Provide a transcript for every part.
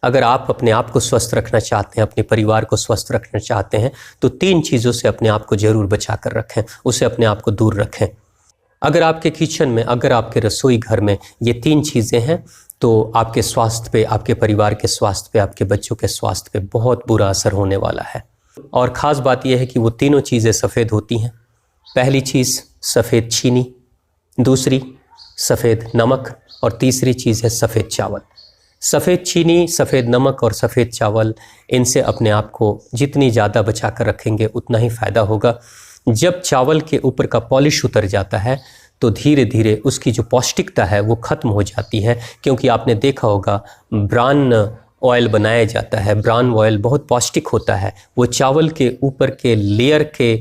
अगर आप अपने आप को स्वस्थ रखना चाहते हैं, अपने परिवार को स्वस्थ रखना चाहते हैं, तो 3 चीज़ों से अपने आप को ज़रूर बचा कर रखें, उससे अपने आप को दूर रखें। अगर आपके किचन में, अगर आपके रसोई घर में ये 3 चीज़ें हैं, तो आपके स्वास्थ्य पे, आपके परिवार के स्वास्थ्य पे, आपके बच्चों के स्वास्थ्य पे बहुत बुरा असर होने वाला है। और ख़ास बात यह है कि वो तीनों चीज़ें सफ़ेद होती हैं। पहली चीज़ सफ़ेद चीनी, दूसरी सफ़ेद नमक और तीसरी चीज़ है सफ़ेद चावल। सफ़ेद चीनी, सफ़ेद नमक और सफ़ेद चावल, इनसे अपने आप को जितनी ज़्यादा बचा कर रखेंगे उतना ही फ़ायदा होगा। जब चावल के ऊपर का पॉलिश उतर जाता है तो धीरे धीरे उसकी जो पौष्टिकता है वो ख़त्म हो जाती है, क्योंकि आपने देखा होगा ब्रान ऑयल बनाया जाता है। ब्रान ऑयल बहुत पौष्टिक होता है, वो चावल के ऊपर के लेयर के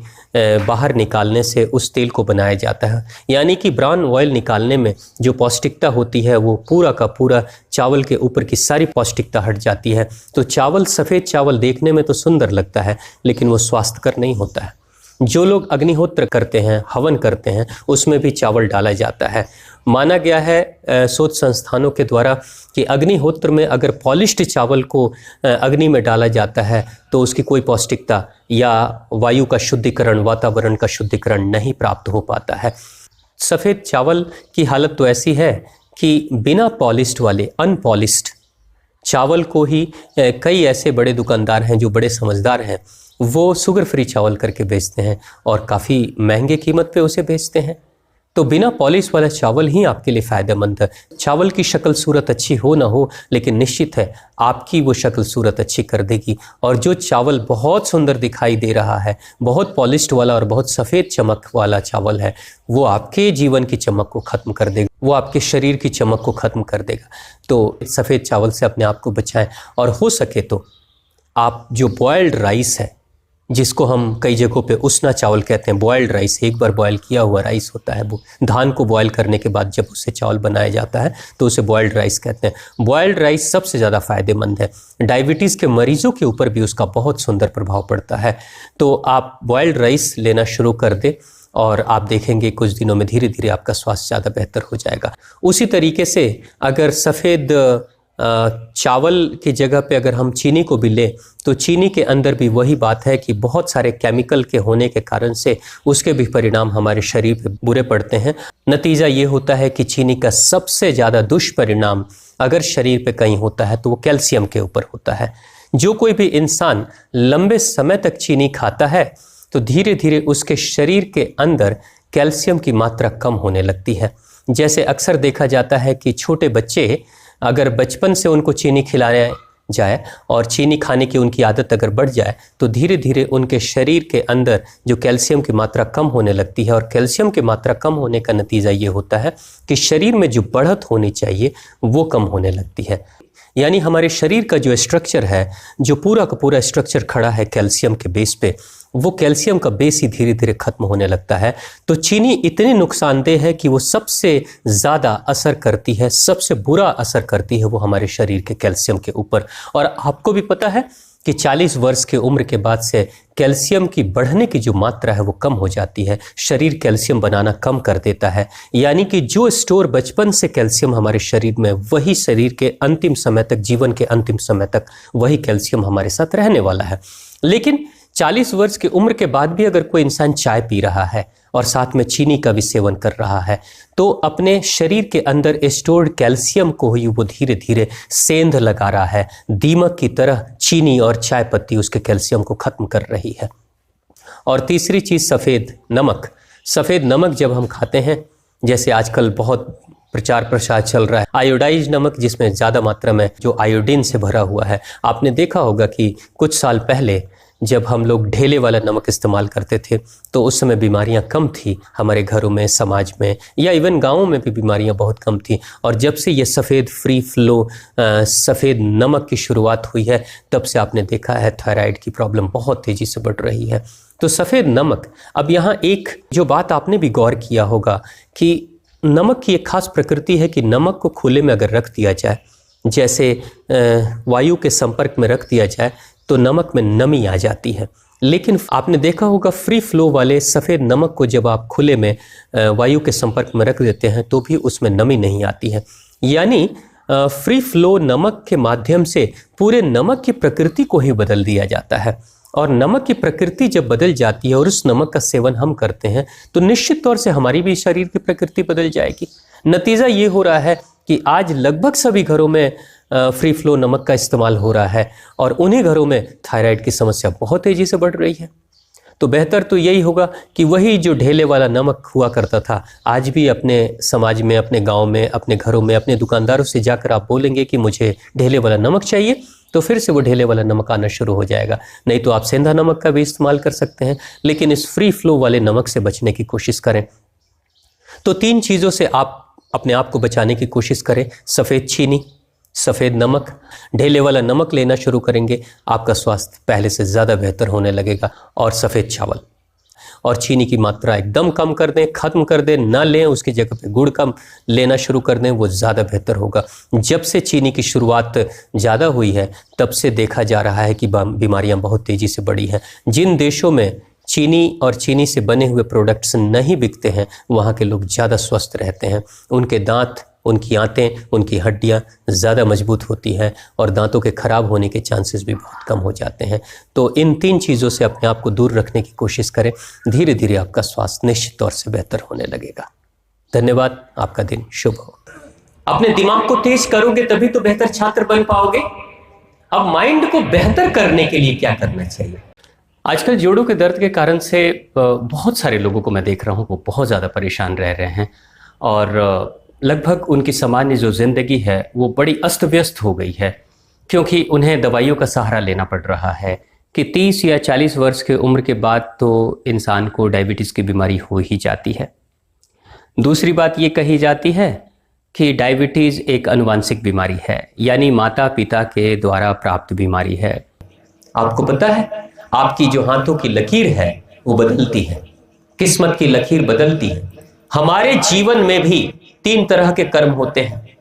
बाहर निकालने से उस तेल को बनाया जाता है। यानी कि ब्रान ऑयल निकालने में जो पौष्टिकता होती है वो पूरा का पूरा चावल के ऊपर की सारी पौष्टिकता हट जाती है। तो चावल, सफ़ेद चावल देखने में तो सुंदर लगता है, लेकिन वो स्वास्थ्यकर नहीं होता है। जो लोग अग्निहोत्र करते हैं, हवन करते हैं, उसमें भी चावल डाला जाता है। माना गया है शोध संस्थानों के द्वारा कि अग्निहोत्र में अगर पॉलिश्ड चावल को अग्नि में डाला जाता है तो उसकी कोई पौष्टिकता या वायु का शुद्धिकरण, वातावरण का शुद्धिकरण नहीं प्राप्त हो पाता है। सफ़ेद चावल की हालत तो ऐसी है कि बिना पॉलिश्ड वाले, अनपॉलिश्ड चावल को ही कई ऐसे बड़े दुकानदार हैं जो बड़े समझदार हैं, वो शुगर फ्री चावल करके बेचते हैं और काफ़ी महंगे कीमत पे उसे बेचते हैं। तो बिना पॉलिश वाला चावल ही आपके लिए फ़ायदेमंद है। चावल की शक्ल सूरत अच्छी हो ना हो, लेकिन निश्चित है आपकी वो शक्ल सूरत अच्छी कर देगी। और जो चावल बहुत सुंदर दिखाई दे रहा है, बहुत पॉलिश्ड वाला और बहुत सफ़ेद चमक वाला चावल है, वो आपके जीवन की चमक को ख़त्म कर देगा, वो आपके शरीर की चमक को ख़त्म कर देगा। तो सफ़ेद चावल से अपने आप को बचाएं। और हो सके तो आप जो बॉयल्ड राइस है, जिसको हम कई जगहों पे उसना चावल कहते हैं, बॉयल्ड राइस, एक बार बॉयल किया हुआ राइस होता है, वो धान को बॉयल करने के बाद जब उससे चावल बनाया जाता है तो उसे बॉयल्ड राइस कहते हैं। बॉयल्ड राइस सबसे ज़्यादा फ़ायदेमंद है। डायबिटीज़ के मरीजों के ऊपर भी उसका बहुत सुंदर प्रभाव पड़ता है। तो आप बॉयल्ड राइस लेना शुरू कर दें और आप देखेंगे कुछ दिनों में धीरे धीरे आपका स्वास्थ्य ज़्यादा बेहतर हो जाएगा। उसी तरीके से अगर सफ़ेद चावल की जगह पे अगर हम चीनी को भी लें तो चीनी के अंदर भी वही बात है कि बहुत सारे केमिकल के होने के कारण से उसके भी परिणाम हमारे शरीर पे बुरे पड़ते हैं। नतीजा ये होता है कि चीनी का सबसे ज़्यादा दुष्परिणाम अगर शरीर पे कहीं होता है तो वो कैल्शियम के ऊपर होता है। जो कोई भी इंसान लंबे समय तक चीनी खाता है तो धीरे धीरे उसके शरीर के अंदर कैल्शियम की मात्रा कम होने लगती है। जैसे अक्सर देखा जाता है कि छोटे बच्चे अगर बचपन से उनको चीनी खिलाया जाए और चीनी खाने की उनकी आदत अगर बढ़ जाए तो धीरे धीरे उनके शरीर के अंदर जो कैल्शियम की मात्रा कम होने लगती है। और कैल्शियम की मात्रा कम होने का नतीजा ये होता है कि शरीर में जो बढ़त होनी चाहिए वो कम होने लगती है। यानी हमारे शरीर का जो स्ट्रक्चर है, जो पूरा का पूरा स्ट्रक्चर खड़ा है कैल्शियम के बेस पे, वो कैल्शियम का बेस ही धीरे धीरे खत्म होने लगता है। तो चीनी इतनी नुकसानदेह है कि वो सबसे ज़्यादा असर करती है, सबसे बुरा असर करती है वो हमारे शरीर के कैल्शियम के ऊपर। और आपको भी पता है कि 40 वर्ष की उम्र के बाद से कैल्शियम की बढ़ने की जो मात्रा है वो कम हो जाती है। शरीर कैल्शियम बनाना कम कर देता है। यानी कि जो स्टोर बचपन से कैल्शियम हमारे शरीर में, वही शरीर के अंतिम समय तक, जीवन के अंतिम समय तक वही कैल्शियम हमारे साथ रहने वाला है। लेकिन 40 वर्ष की उम्र के बाद भी अगर कोई इंसान चाय पी रहा है और साथ में चीनी का भी सेवन कर रहा है तो अपने शरीर के अंदर स्टोर्ड कैल्शियम को ही वो धीरे धीरे सेंध लगा रहा है। दीमक की तरह चीनी और चाय पत्ती उसके कैल्शियम को खत्म कर रही है। और तीसरी चीज़ सफ़ेद नमक। सफ़ेद नमक जब हम खाते हैं, जैसे आजकल बहुत प्रचार प्रसार चल रहा है आयोडाइज नमक, जिसमें ज़्यादा मात्रा में जो आयोडीन से भरा हुआ है। आपने देखा होगा कि कुछ साल पहले जब हम लोग ढेले वाला नमक इस्तेमाल करते थे तो उस समय बीमारियां कम थी हमारे घरों में, समाज में, या इवन गाँवों में भी बीमारियां बहुत कम थी। और जब से ये सफ़ेद फ्री फ्लो सफ़ेद नमक की शुरुआत हुई है तब से आपने देखा है थायराइड की प्रॉब्लम बहुत तेज़ी से बढ़ रही है। तो सफ़ेद नमक। अब यहाँ एक जो बात आपने भी गौर किया होगा कि नमक की एक खास प्रकृति है कि नमक को खुले में अगर रख दिया जाए, जैसे वायु के संपर्क में रख दिया जाए तो नमक में नमी आ जाती है। लेकिन आपने देखा होगा फ्री फ्लो वाले सफ़ेद नमक को जब आप खुले में वायु के संपर्क में रख देते हैं तो भी उसमें नमी नहीं आती है। यानी फ्री फ्लो नमक के माध्यम से पूरे नमक की प्रकृति को ही बदल दिया जाता है। और नमक की प्रकृति जब बदल जाती है और उस नमक का सेवन हम करते हैं तो निश्चित तौर से हमारी भी शरीर की प्रकृति बदल जाएगी। नतीजा ये हो रहा है कि आज लगभग सभी घरों में फ्री फ्लो नमक का इस्तेमाल हो रहा है और उन्हीं घरों में थायराइड की समस्या बहुत तेजी से बढ़ रही है। तो बेहतर तो यही होगा कि वही जो ढेले वाला नमक हुआ करता था, आज भी अपने समाज में, अपने गांव में, अपने घरों में, अपने दुकानदारों से जाकर आप बोलेंगे कि मुझे ढेले वाला नमक चाहिए, तो फिर से वो ढेले वाला नमक आना शुरू हो जाएगा। नहीं तो आप सेंधा नमक का भी इस्तेमाल कर सकते हैं, लेकिन इस फ्री फ्लो वाले नमक से बचने की कोशिश करें। तो 3 चीज़ों से आप अपने आप को बचाने की कोशिश करें। सफ़ेद चीनी, सफ़ेद नमक, ढेले वाला नमक लेना शुरू करेंगे, आपका स्वास्थ्य पहले से ज़्यादा बेहतर होने लगेगा। और सफ़ेद चावल और चीनी की मात्रा एकदम कम कर दें, ख़त्म कर दें, ना लें, उसकी जगह पे गुड़ कम लेना शुरू कर दें, वो ज़्यादा बेहतर होगा। जब से चीनी की शुरुआत ज़्यादा हुई है तब से देखा जा रहा है कि बीमारियां बहुत तेज़ी से बढ़ी हैं। जिन देशों में चीनी और चीनी से बने हुए प्रोडक्ट्स नहीं बिकते हैं वहाँ के लोग ज़्यादा स्वस्थ रहते हैं। उनके दांत, उनकी आंतें, उनकी हड्डियां ज़्यादा मजबूत होती हैं और दांतों के ख़राब होने के चांसेस भी बहुत कम हो जाते हैं। तो इन 3 चीज़ों से अपने आप को दूर रखने की कोशिश करें। धीरे धीरे आपका स्वास्थ्य निश्चित तौर से बेहतर होने लगेगा। धन्यवाद। आपका दिन शुभ हो। अपने दिमाग को तेज करोगे तभी तो बेहतर छात्र बन पाओगे। अब माइंड को बेहतर करने के लिए क्या करना चाहिए? आजकल जोड़ों के दर्द के कारण से बहुत सारे लोगों को मैं देख रहा हूँ, वो बहुत ज़्यादा परेशान रह रहे हैं और लगभग उनकी सामान्य जो ज़िंदगी है वो बड़ी अस्त व्यस्त हो गई है, क्योंकि उन्हें दवाइयों का सहारा लेना पड़ रहा है कि 30 या 40 वर्ष की उम्र के बाद तो इंसान को डायबिटीज़ की बीमारी हो ही जाती है। दूसरी बात ये कही जाती है कि डायबिटीज़ एक आनुवांशिक बीमारी है, यानी माता पिता के द्वारा प्राप्त बीमारी है। आपको पता है आपकी जो हाथों की लकीर है वो बदलती है, किस्मत की लकीर बदलती है। हमारे जीवन में भी 3 तरह के कर्म होते हैं।